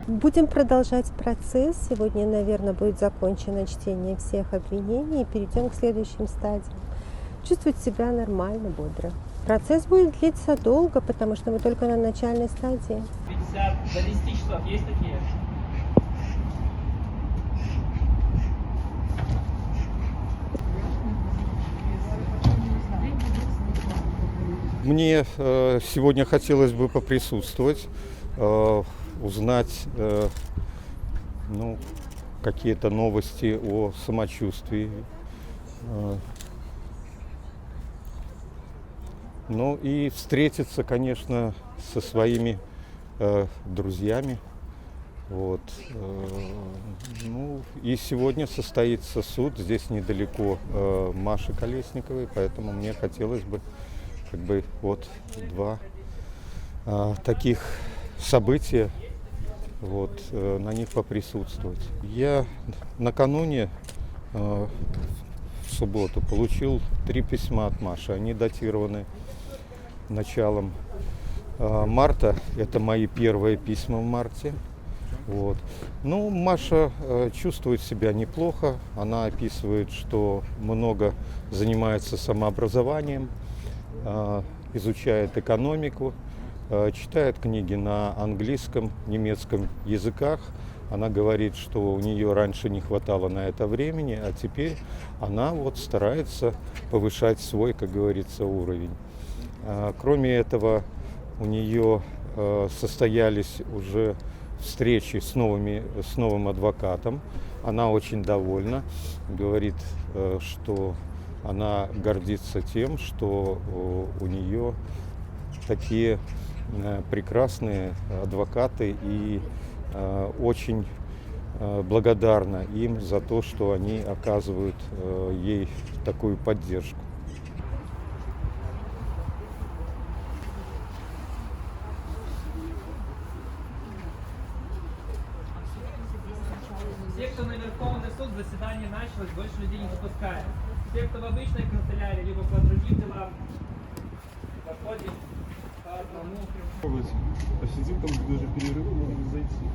Будем продолжать процесс. Сегодня, наверное, будет закончено чтение всех обвинений и перейдем к следующим стадиям. Чувствовать себя нормально, бодро. Процесс будет длиться долго, потому что мы только на начальной стадии. 50 до 10 часов есть такие? Мне сегодня хотелось бы поприсутствовать, узнать какие-то новости о самочувствии. Ну и встретиться, конечно, со своими друзьями. Вот. И сегодня состоится суд здесь недалеко Маши Колесниковой, поэтому мне хотелось бы два таких события, на них поприсутствовать. Я накануне в субботу получил 3 письма от Маши. Они датированы началом марта. Это мои первые письма в марте. Маша чувствует себя неплохо. Она описывает, что много занимается самообразованием, изучает экономику, читает книги на английском, немецком языках. Она говорит, что у нее раньше не хватало на это времени, а теперь она старается повышать свой, как говорится, уровень. Кроме этого, у нее состоялись уже встречи с новым адвокатом. Она очень довольна, говорит, что она гордится тем, что у нее такие прекрасные адвокаты, и очень благодарна им за то, что они оказывают ей такую поддержку. Те, кто на Верховный суд, заседание началось, больше людей не запускает. Те, кто в обычной канцелярии, либо по другим делам, заходим по одному. Посидим там, даже перерыв можно зайти.